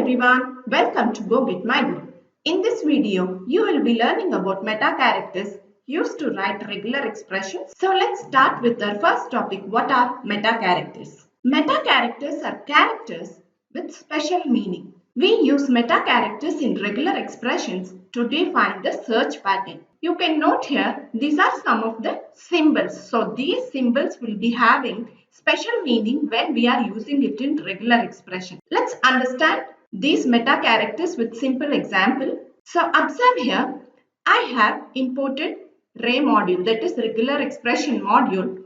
everyone, welcome to Go Get My Guru. In this video, you will be learning about meta characters used to write regular expressions. So let's start with our first topic. What are meta characters? Meta characters are characters with special meaning. We use meta characters in regular expressions to define the search pattern. You can note here, these are some of the symbols. So these symbols will be having special meaning when we are using it in regular expression. Let's understand these meta characters with simple example. So observe here, I have imported ray module, that is regular expression module,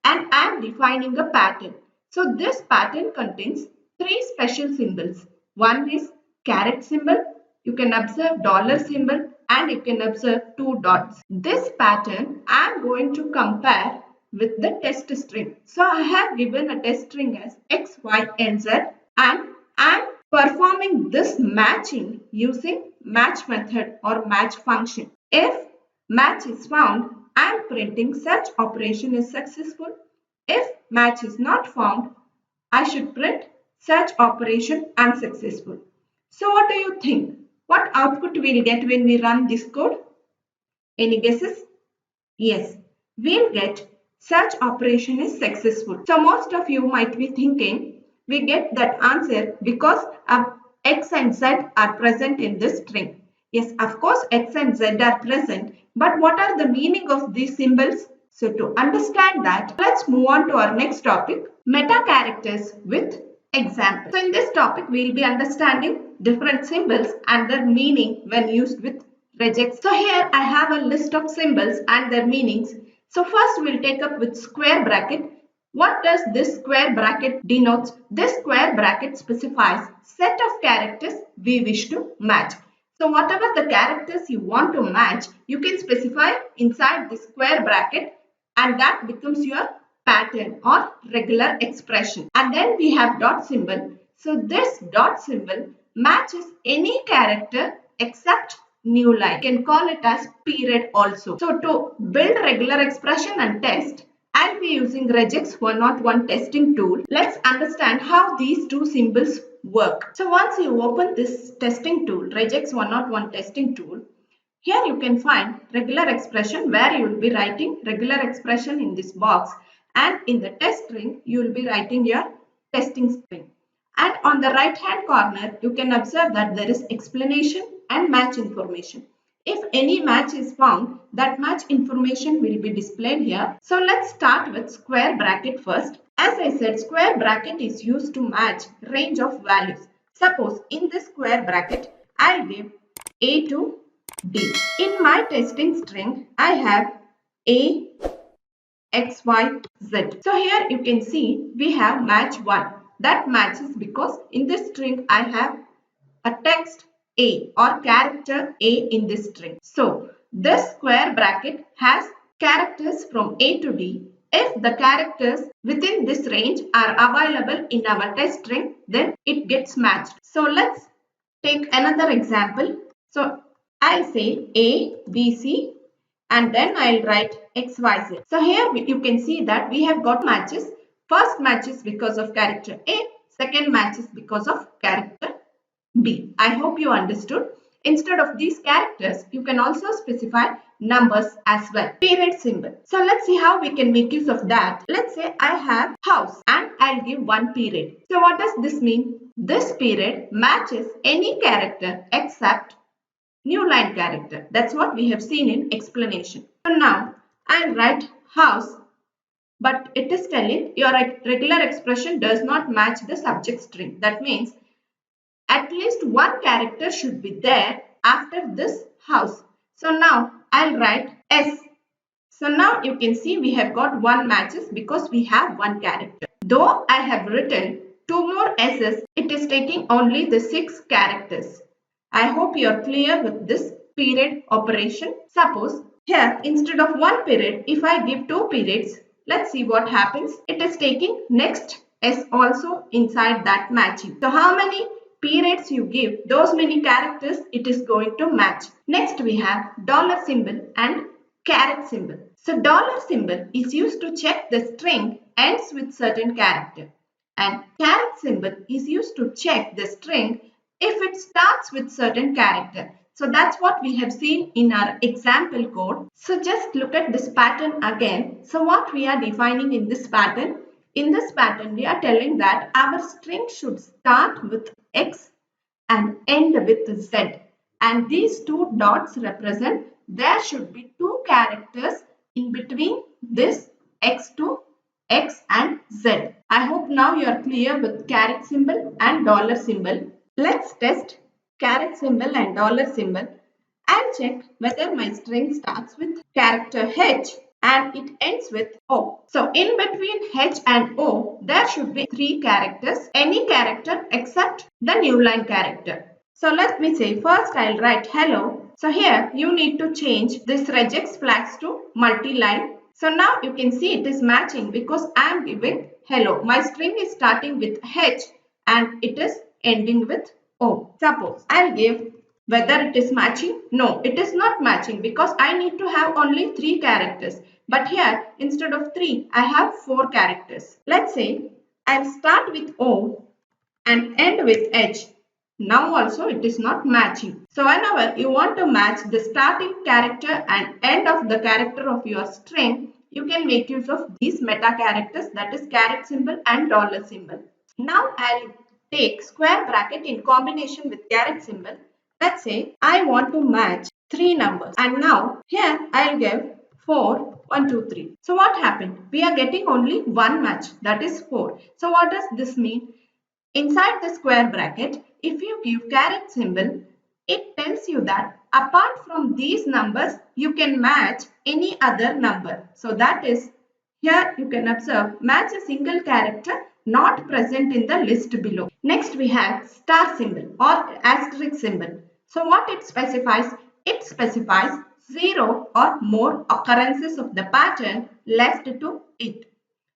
and I am defining a pattern. So this pattern contains three special symbols. One is caret symbol, you can observe dollar symbol, and you can observe two dots. This pattern I am going to compare with the test string. So I have given a test string as x, y, and z, and I am performing this matching using match method or match function. If match is found, I am printing such operation is successful. If match is not found, I should print such operation unsuccessful. So what do you think? What output we'll get when we run this code? Any guesses? Yes, we'll get such operation is successful. So most of you might be thinking we get that answer because x and z are present in this string. Yes, of course x and z are present, but what are the meaning of these symbols? So to understand that, let's move on to our next topic, meta characters with example. So in this topic, we will be understanding different symbols and their meaning when used with regex. So here I have a list of symbols and their meanings. So first we'll take up with square bracket. What does this square bracket denotes? This square bracket specifies set of characters we wish to match. So whatever the characters you want to match, you can specify inside the square bracket, and that becomes your pattern or regular expression. And then we have dot symbol. So this dot symbol matches any character except new line. You can call it as period also. So to build regular expression and test, I'll be using regex 101 testing tool. Let's understand how these two symbols work. So once you open this testing tool, regex 101 testing tool, here you can find regular expression where you will be writing regular expression in this box, and in the test string you will be writing your testing string. And on the right hand corner you can observe that there is explanation and match information. If any match is found, that match information will be displayed here. So let's start with square bracket first. As I said, square bracket is used to match range of values. Suppose in this square bracket I'll give A to D. In my testing string, I have A, X, Y, Z. So here you can see we have match 1. That matches because in this string I have a text A or character A in this string. So this square bracket has characters from A to D. If the characters within this range are available in our test string, then it gets matched. So let's take another example. So I'll say A, B, C, and then I'll write X, Y, Z. So here you can see that we have got matches. First match is because of character A, second match is because of character B. I hope you understood. Instead of these characters, you can also specify numbers as well. Period symbol. So let's see how we can make use of that. Let's say I have house and I'll give one period. So what does this mean? This period matches any character except new line character. That's what we have seen in explanation. So now I'll write house, but it is telling your regular expression does not match the subject string. That means at least one character should be there after this house. So now I'll write S. So now you can see we have got one matches because we have one character. Though I have written two more S's, it is taking only the 6 characters. I hope you are clear with this period operation. Suppose here instead of one period, if I give 2 periods, let's see what happens. It is taking next S also inside that matching. So how many periods you give, those many characters it is going to match. Next we have dollar symbol and caret symbol. So dollar symbol is used to check the string ends with certain character, and caret symbol is used to check the string if it starts with certain character. So that's what we have seen in our example code. So just look at this pattern again. So what we are defining in this pattern? In this pattern, we are telling that our string should start with X and end with Z. And these two dots represent there should be two characters in between this X to X and Z. I hope now you are clear with caret symbol and dollar symbol. Let's test caret symbol and dollar symbol and check whether my string starts with character H and it ends with O. So in between H and O, there should be three characters, any character except the new line character. So let me say first I'll write hello. So here you need to change this regex flags to multi-line. So now you can see it is matching because I am giving hello. My string is starting with H and it is ending with O. Suppose I'll give whether it is matching. No, it is not matching because I need to have only 3 characters. But here instead of 3 I have 4 characters. Let's say I'll start with O and end with H. Now also it is not matching. So whenever you want to match the starting character and end of the character of your string, you can make use of these meta characters, that is caret symbol and dollar symbol. Now I'll take square bracket in combination with caret symbol. Let's say I want to match 3 numbers and now here I'll give 4, 1, 2, 3. So what happened? We are getting only one match, that is 4. So what does this mean? Inside the square bracket, if you give caret symbol, it tells you that apart from these numbers, you can match any other number. So that is, here you can observe, match a single character not present in the list below. Next we have star symbol or asterisk symbol. So what it specifies? It specifies 0 or more occurrences of the pattern left to it.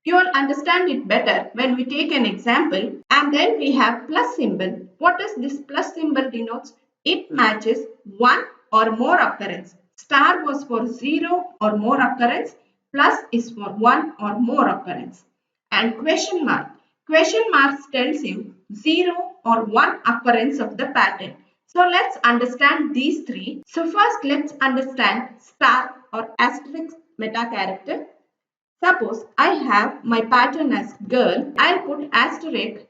You will understand it better when we take an example. And then we have plus symbol. What does this plus symbol denotes? It matches 1 or more occurrence. Star was for 0 or more occurrence. Plus is for 1 or more occurrence. And question mark. Question mark tells you 0 or 1 occurrence of the pattern. So let's understand these three. So first let's understand star or asterisk meta character. Suppose I have my pattern as girl, I'll put asterisk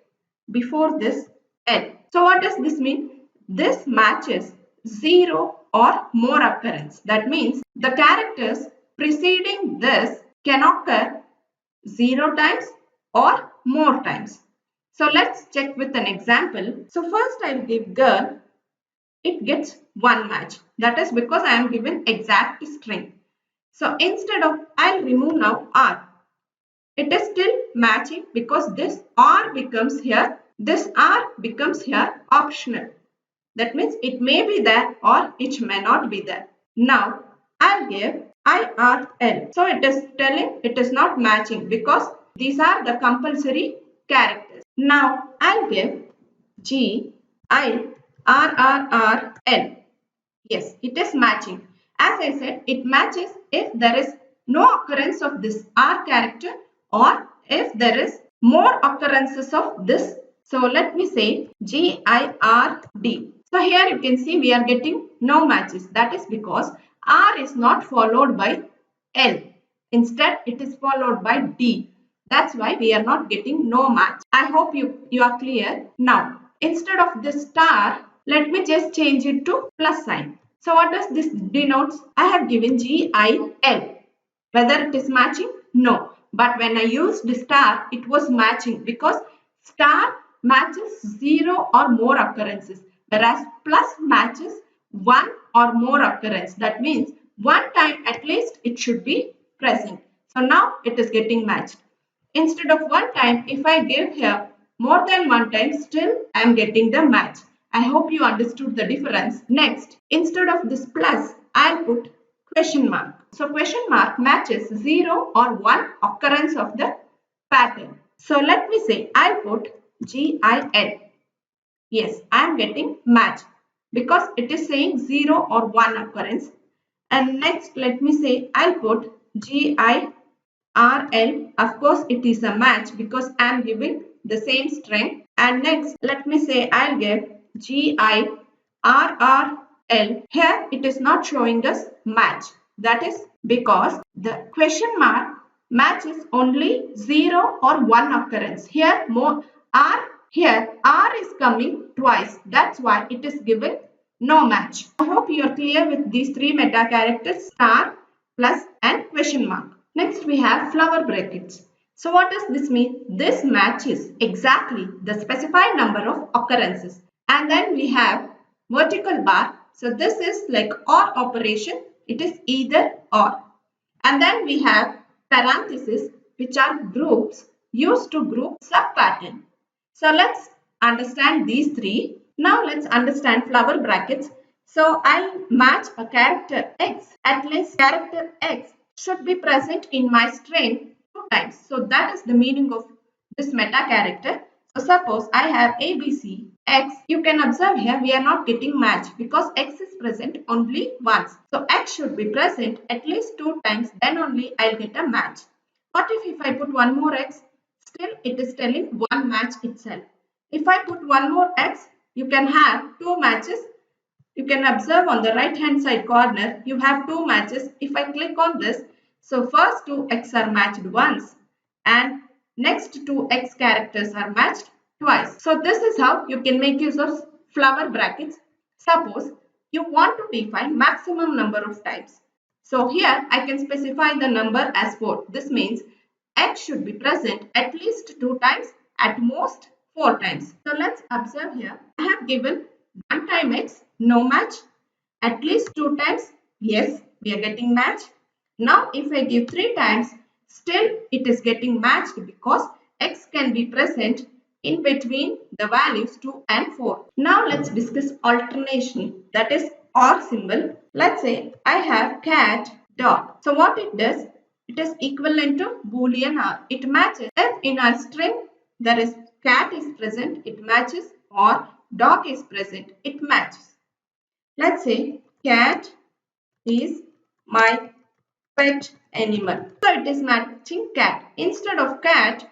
before this L. So what does this mean? This matches 0 or more occurrence. That means the characters preceding this can occur 0 times or more times. So let's check with an example. So first I'll give girl, it gets one match. That is because I am given exact string. So instead of, I'll remove now R. It is still matching because this R becomes here optional. That means it may be there or it may not be there. Now I'll give IRL. So it is telling it is not matching because these are the compulsory characters. Now I'll give GIRRRL. Yes, it is matching. As I said, it matches if there is no occurrence of this R character or if there is more occurrences of this. So let me say GIRD. So here you can see we are getting no matches. That is because R is not followed by L. Instead, it is followed by D. That's why we are not getting no match. I hope you are clear. Now, instead of this star, let me just change it to plus sign. So what does this denotes? I have given GIL. Whether it is matching? No. But when I used the star, it was matching because star matches 0 or more occurrences, whereas plus matches 1 or more occurrence. That means one time at least it should be present. So now it is getting matched. Instead of one time, if I give here more than one time, still I am getting the match. I hope you understood the difference. Next, instead of this plus, I'll put question mark. So question mark matches 0 or 1 occurrence of the pattern. So let me say I'll put GIL. Yes, I am getting match because it is saying 0 or 1 occurrence. And next, let me say I'll put GIRL. Of course, it is a match because I am giving the same string. And next, let me say I'll give GIRRL. Here it is not showing us match. That is because the question mark matches only 0 or 1 occurrence. Here R is coming twice. That's why it is given no match. I hope you are clear with these three meta characters: star, plus and question mark. Next we have flower brackets. So what does this mean? This matches exactly the specified number of occurrences. And then we have vertical bar. So this is like OR operation. It is either or. And then we have parentheses, which are groups used to group subpattern. So let's understand these three. Now let's understand flower brackets. So I match a character X. At least character X should be present in my string 2 times. So that is the meaning of this meta character. So suppose I have ABC X. You can observe here we are not getting match because X is present only once. So X should be present at least 2 times, then only I'll get a match. What if I put one more X? Still it is telling one match itself. If I put one more X, you can have 2 matches. You can observe on the right hand side corner, you have 2 matches. If I click on this, so first 2 X are matched once and next 2 X characters are matched twice. So this is how you can make use of flower brackets. Suppose you want to define maximum number of times. So here I can specify the number as 4. This means X should be present at least 2 times, at most 4 times. So let's observe here. I have given 1 time X, no match. At least 2 times, yes, we are getting match. Now if I give 3 times, still it is getting matched because X can be present in between the values 2 and 4. Now let's discuss alternation, that is OR symbol. Let's say I have cat, dog. So what it does, it is equivalent to Boolean OR. It matches. If in our string there is cat is present, it matches, or dog is present, it matches. Let's say cat is my pet animal. So it is matching cat. Instead of cat,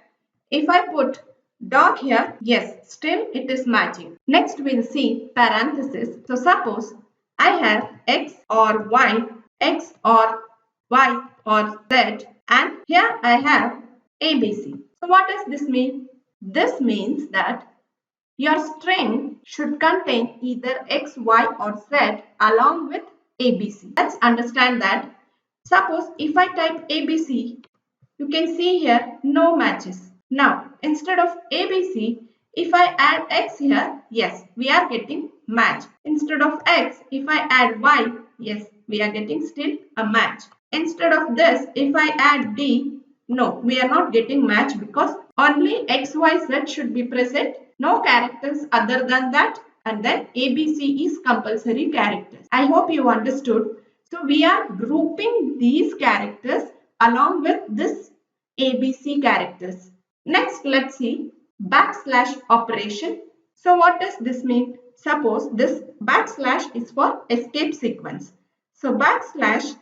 if I put dog here, yes, still it is matching. Next we'll see parenthesis. So suppose I have X or Y, X or Y or Z, and here I have ABC. So what does this mean? This means that your string should contain either X, Y or Z along with ABC. Let's understand that. Suppose if I type ABC, you can see here no matches. Now instead of ABC, if I add X here, yes, we are getting match. Instead of X, if I add Y, yes, we are getting still a match. Instead of this, if I add D, no, we are not getting match because only X, Y, Z should be present. No characters other than that, and then ABC is compulsory characters. I hope you understood. So we are grouping these characters along with this ABC characters. Next, let's see backslash operation. So what does this mean? Suppose this backslash is for escape sequence. So backslash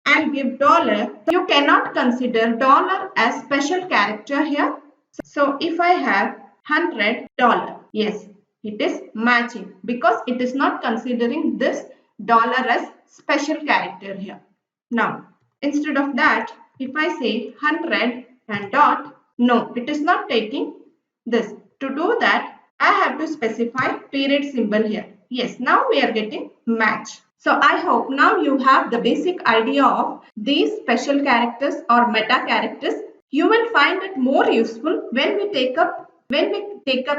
and give dollar. You cannot consider dollar as special character here. So if I have $100, yes, it is matching because it is not considering this dollar as special character here. Now, instead of that, if I say 100 and dot, no, it is not taking this. To do that, I have to specify period symbol here. Yes, now we are getting match. So I hope now you have the basic idea of these special characters or meta characters. You will find it more useful when we take up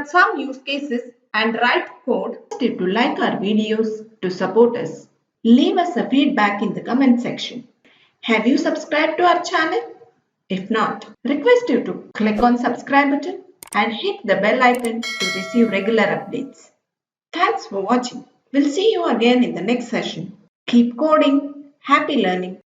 some use cases and write code. If you like our videos to support us, leave us a feedback in the comment section. Have you subscribed to our channel? If not, request you to click on subscribe button and hit the bell icon to receive regular updates. Thanks for watching. We'll see you again in the next session. Keep coding. Happy learning.